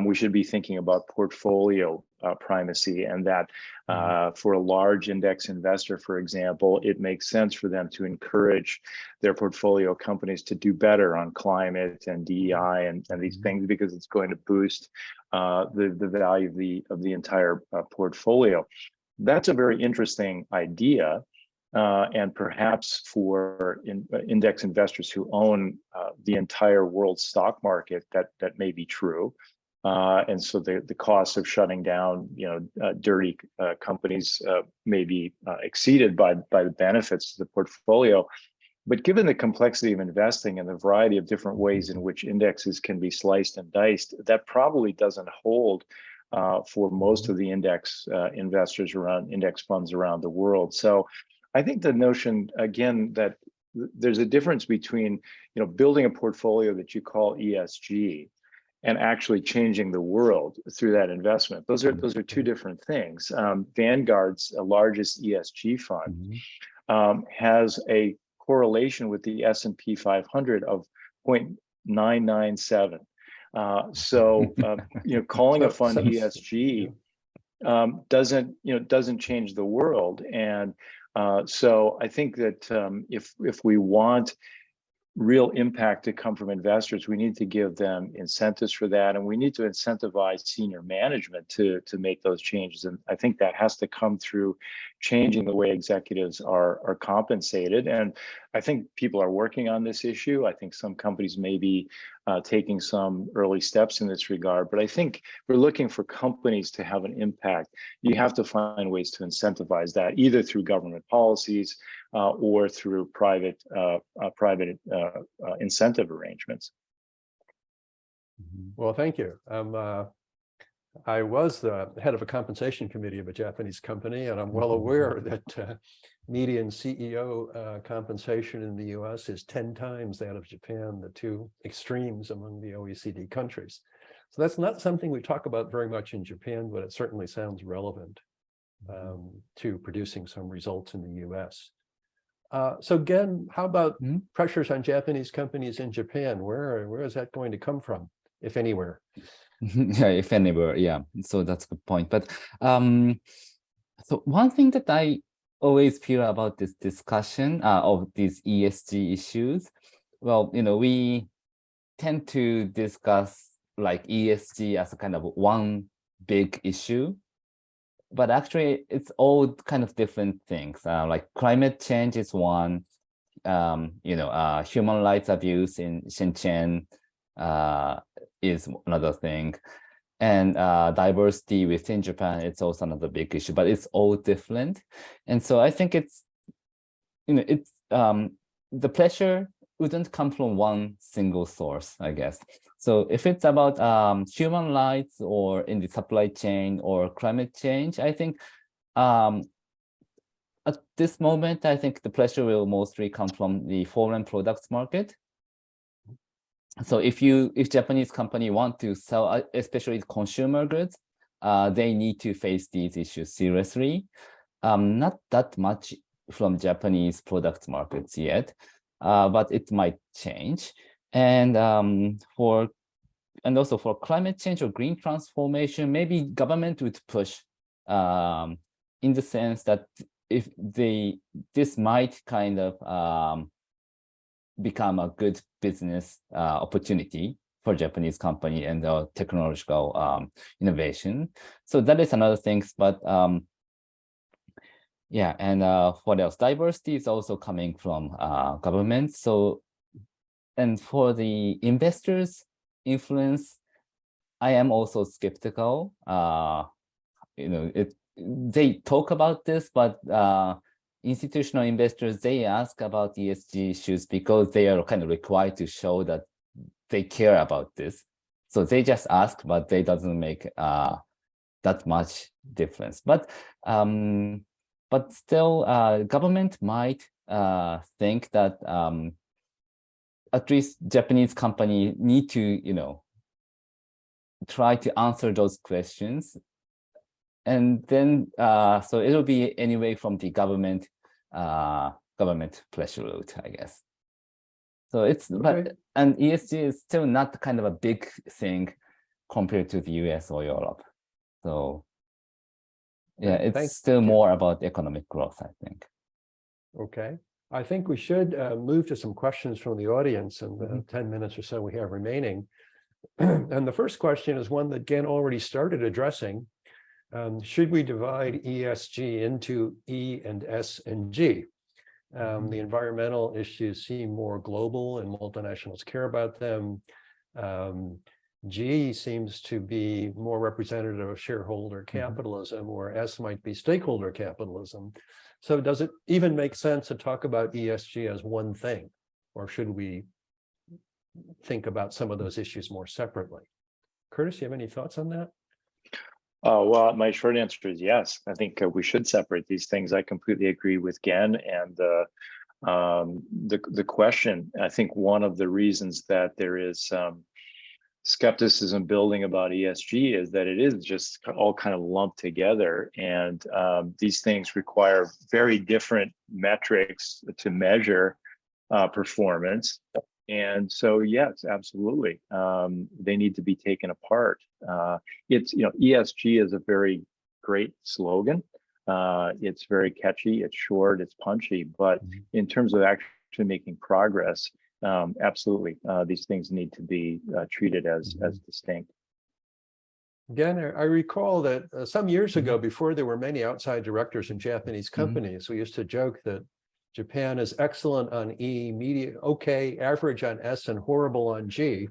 we should be thinking about portfolio primacy, and that for a large index investor, for example, it makes sense for them to encourage their portfolio companies to do better on climate and DEI and these things, because it's going to boost the value of the entire portfolio. That's a very interesting idea. And perhaps for index investors who own the entire world stock market, that may be true. And so the cost of shutting down, dirty companies may be exceeded by the benefits to the portfolio. But given the complexity of investing and the variety of different ways in which indexes can be sliced and diced, that probably doesn't hold for most of the index investors around index funds around the world. So I think the notion, again, that there's a difference between building a portfolio that you call ESG and actually changing the world through that investment. Those are two different things. Vanguard's largest ESG fund has a correlation with the S&P 500 of 0.997. So calling a fund ESG doesn't change the world. And so I think that if we want real impact to come from investors, we need to give them incentives for that, and we need to incentivize senior management to make those changes. And I think that has to come through changing the way executives are compensated. And I think people are working on this issue. I think some companies may be taking some early steps in this regard, but I think we're looking for companies to have an impact. You have to find ways to incentivize that, either through government policies or through private incentive arrangements. Well, thank you. I was the head of a compensation committee of a Japanese company, and I'm well aware that median CEO compensation in the US is 10 times that of Japan, the two extremes among the OECD countries. So that's not something we talk about very much in Japan, but it certainly sounds relevant to producing some results in the US. So again, how about pressures on Japanese companies in Japan? Where is that going to come from, if anywhere? Yeah, if anywhere, yeah. So that's a good point. But so one thing that I always feel about this discussion of these ESG issues, well, we tend to discuss like ESG as a kind of one big issue, but actually it's all kind of different things. Like climate change is one, human rights abuse in Shenzhen is another thing, and diversity within Japan, it's also another big issue, but it's all different. And so I think it's the pressure wouldn't come from one single source, I guess. So if it's about human rights or in the supply chain or climate change, I think at this moment, I think the pressure will mostly come from the foreign products market. So if Japanese company want to sell, especially consumer goods, they need to face these issues seriously. Not that much from Japanese product markets yet, but it might change. And also for climate change or green transformation, maybe government would push in the sense that if this might kind of become a good business opportunity for Japanese company and technological innovation. So that is another thing. But yeah, and what else? Diversity is also coming from government. So, and for the investors' influence, I am also skeptical. They talk about this, but institutional investors, they ask about ESG issues because they are kind of required to show that they care about this. So they just ask, but they doesn't make that much difference. But still, government might think that at least Japanese company need to, try to answer those questions. And then, so it'll be anyway from the government pressure route, I guess. So it's, Okay. and ESG is still not kind of a big thing compared to the US or Europe. So yeah, Okay, it's thank still you. more about economic growth, I think. Okay, I think we should move to some questions from the audience in the Mhm. 10 minutes or so we have remaining. And the first question is one that Gen already started addressing. Should we divide ESG into E and S and G? The environmental issues seem more global and multinationals care about them. G seems to be more representative of shareholder capitalism, or S might be stakeholder capitalism. So does it even make sense to talk about ESG as one thing, or should we think about some of those issues more separately? Curtis, you have any thoughts on that? Well, my short answer is yes. I think we should separate these things. I completely agree with Gen, and the question. I think one of the reasons that there is skepticism building about ESG is that it is just all kind of lumped together, and these things require very different metrics to measure performance. And so, yes, absolutely, they need to be taken apart. It's, ESG is a very great slogan. It's very catchy, it's short, it's punchy, but in terms of actually making progress, absolutely, these things need to be treated as distinct. Again, I recall that some years ago, before there were many outside directors in Japanese companies, we used to joke that Japan is excellent on E, medium, okay, average on S, and horrible on G.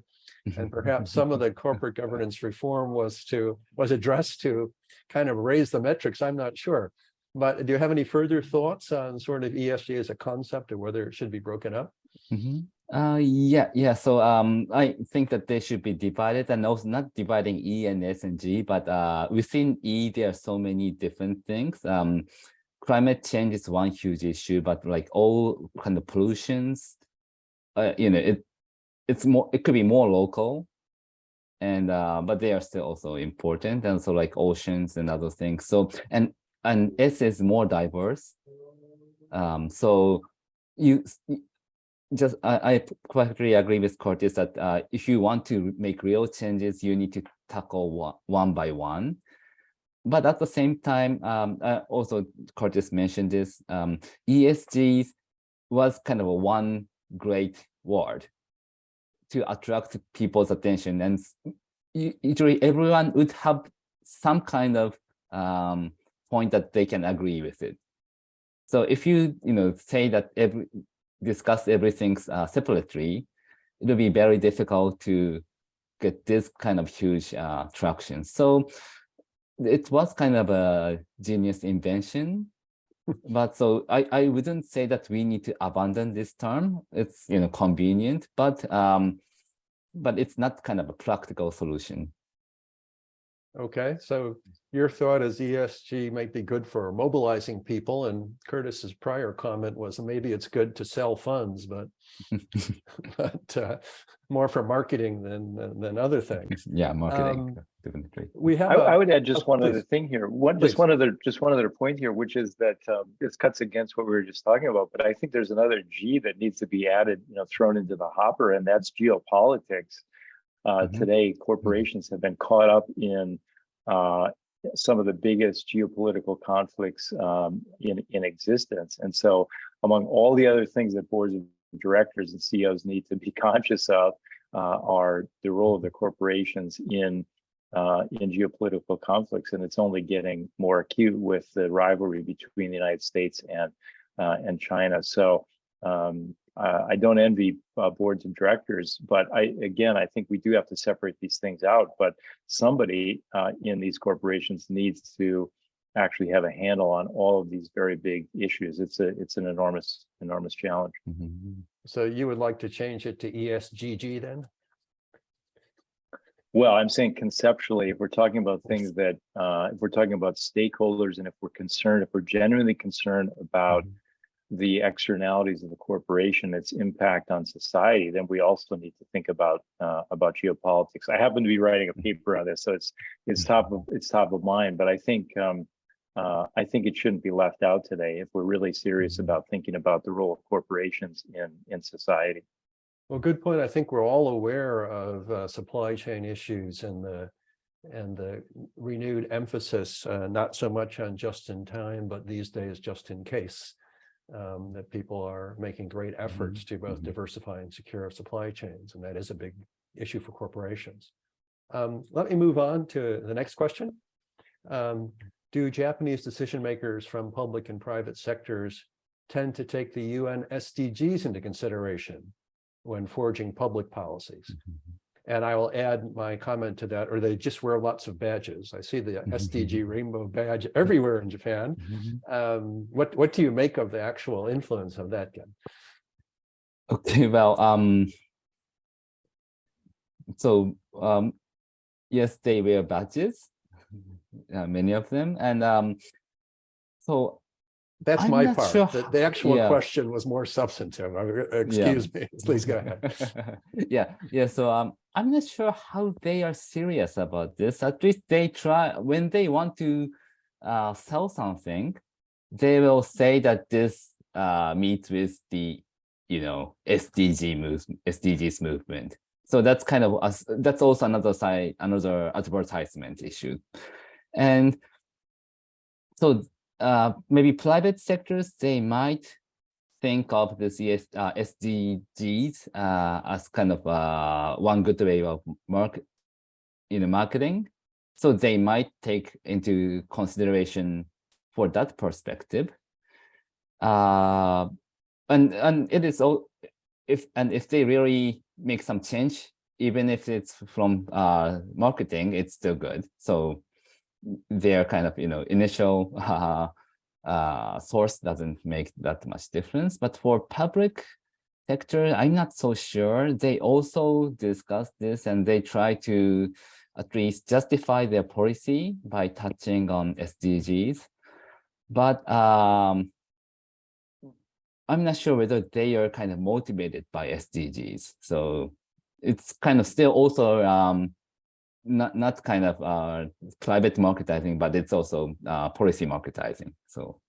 And perhaps some of the corporate governance reform was addressed to kind of raise the metrics. I'm not sure. But do you have any further thoughts on sort of ESG as a concept, or whether it should be broken up? Yeah. So I think that they should be divided, and also not dividing E and S and G, but within E, there are so many different things. Climate change is one huge issue, but like all kind of pollutions, it's more, it could be more local, and but they are still also important, and so like oceans and other things. So and S is more diverse. So I perfectly agree with Curtis that if you want to make real changes, you need to tackle one by one. But at the same time, also Curtis mentioned this, ESG was kind of a one great word to attract people's attention, and usually everyone would have some kind of point that they can agree with it. So if you say that discuss everything separately, it'll be very difficult to get this kind of huge traction. So it was kind of a genius invention, but so I wouldn't say that we need to abandon this term. It's convenient, but it's not kind of a practical solution. Okay, so your thought is ESG might be good for mobilizing people, and Curtis's prior comment was maybe it's good to sell funds, but more for marketing than other things. Yeah, marketing, definitely. We have. I would add just one please. other thing here. Please. Just one other point here, which is that this cuts against what we were just talking about. But I think there's another G that needs to be added, thrown into the hopper, and that's geopolitics. Today, corporations have been caught up in some of the biggest geopolitical conflicts in existence. And so among all the other things that boards of directors and CEOs need to be conscious of are the role of the corporations in geopolitical conflicts, and it's only getting more acute with the rivalry between the United States and China. So I don't envy boards of directors, but I think we do have to separate these things out. But somebody in these corporations needs to actually have a handle on all of these very big issues. It's an enormous challenge. Mhm. So you would like to change it to ESGG then? Well, I'm saying conceptually, if we're talking about things that, if we're talking about stakeholders, and if we're genuinely concerned about the externalities of the corporation, its impact on society, then we also need to think about geopolitics. I happen to be writing a paper on this, so it's top of mind. But I think it shouldn't be left out today if we're really serious about thinking about the role of corporations in society. Well, good point. I think we're all aware of supply chain issues and the renewed emphasis, not so much on just in time, but these days just in case, that people are making great efforts to both diversify and secure supply chains, and that is a big issue for corporations. Let me move on to the next question. Do Japanese decision makers from public and private sectors tend to take the UN SDGs into consideration when forging public policies? And I will add my comment to that, or they just wear lots of badges. I see the SDG rainbow badge everywhere in Japan. What do you make of the actual influence of that, Ken? Okay, well, yes, they wear badges, many of them, and so that's I'm my not part. sure The actual yeah. question was more substantive. Excuse me. Please go ahead. Yeah. So I'm not sure how they are serious about this. At least they try when they want to sell something, they will say that this meets with the SDGs movement. So that's kind of that's also another advertisement issue, and so. Maybe private sectors, they might think of this SDGs as kind of one good way of marketing. So they might take into consideration for that perspective. And it is all if they really make some change, even if it's from marketing, it's still good. So their kind of initial source doesn't make that much difference. But for public sector, I'm not so sure. They also discuss this and they try to at least justify their policy by touching on SDGs. But I'm not sure whether they are kind of motivated by SDGs. So it's kind of still also not kind of private marketing, but it's also policy marketing. So,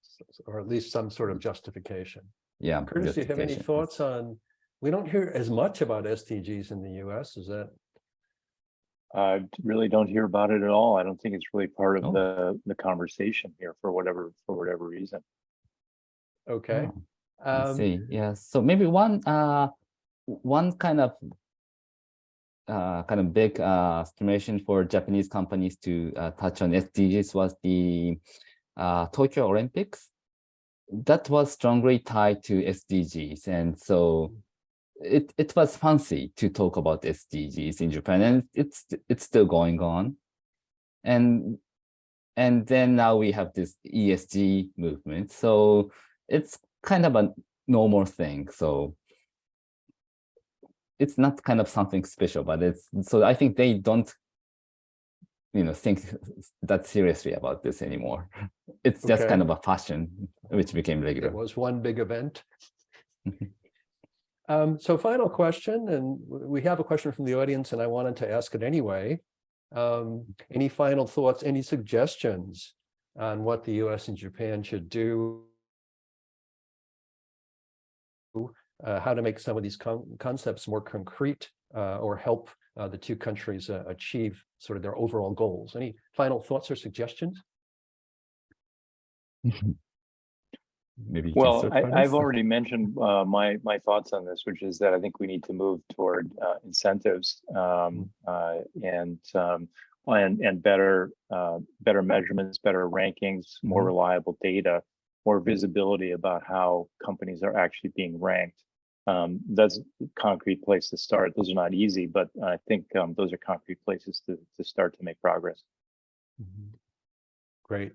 or at least some sort of justification. Yeah. Curtis, do you have any thoughts on? We don't hear as much about SDGs in the U.S. Is that? I really don't hear about it at all. I don't think it's really part of the conversation here for whatever reason. Okay. I see. Yeah. So maybe one kind of big estimation for Japanese companies to touch on SDGs was the Tokyo Olympics. That was strongly tied to SDGs, and so it was fancy to talk about SDGs in Japan, and it's still going on. And then now we have this ESG movement, so it's kind of a normal thing. So it's not kind of something special, but so I think they don't, think that seriously about this anymore. It's just kind of a fashion which became regular. It was one big event. So final question, and we have a question from the audience, and I wanted to ask it anyway. Any final thoughts, any suggestions on what the US and Japan should do? How to make some of these concepts more concrete or help the two countries achieve sort of their overall goals. Any final thoughts or suggestions? maybe you can Well, start, I've Carlos? already mentioned my thoughts on this, which is that I think we need to move toward incentives and better measurements, better rankings, more reliable data, more visibility about how companies are actually being ranked. That's a concrete place to start. Those are not easy, but I think those are concrete places to start to make progress. Great.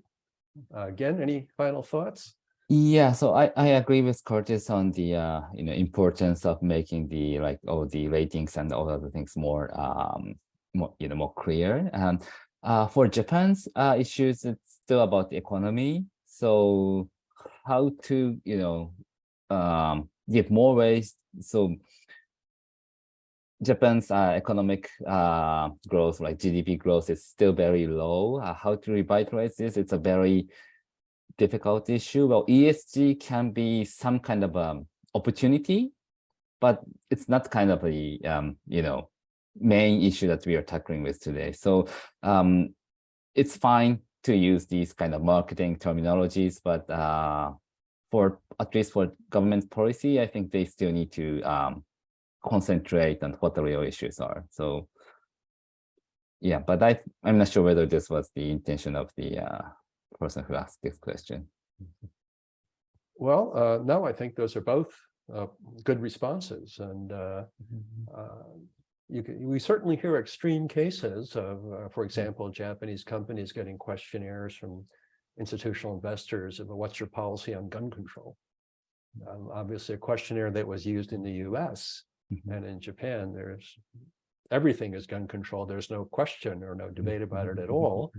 Again, any final thoughts? Yeah, so I agree with Curtis on the importance of making the all the ratings and all other things more more clear. For Japan's issues, it's still about the economy. So how to give more ways. So Japan's economic growth, like GDP growth, is still very low. How to revitalize this? It's a very difficult issue. Well, ESG can be some kind of opportunity, but it's not kind of a main issue that we are tackling with today. So it's fine to use these kind of marketing terminologies, but for at least for government policy, I think they still need to concentrate on what the real issues are. So yeah, but I'm not sure whether this was the intention of the person who asked this question. Well, no, I think those are both good responses, and we certainly hear extreme cases of, for example, Japanese companies getting questionnaires from institutional investors about what's your policy on gun control. Obviously, a questionnaire that was used in the U.S. and in Japan, everything is gun control. There's no question or no debate about it at all.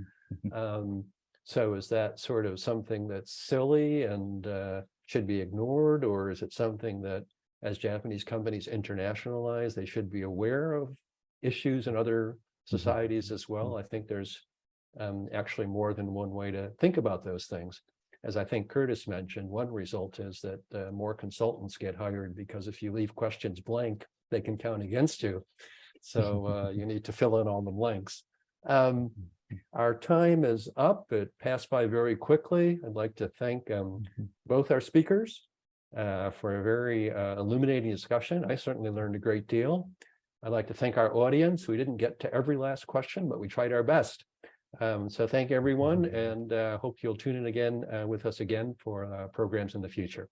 So is that sort of something that's silly and should be ignored, or is it something that, as Japanese companies internationalize, they should be aware of issues in other societies as well? I think there's actually more than one way to think about those things. As I think Curtis mentioned, one result is that more consultants get hired, because if you leave questions blank, they can count against you. So you need to fill in all the blanks. Our time is up. It passed by very quickly. I'd like to thank both our speakers for a very illuminating discussion. I certainly learned a great deal. I'd like to thank our audience. We didn't get to every last question, but we tried our best. So thank everyone, and hope you'll tune in again with us again for programs in the future.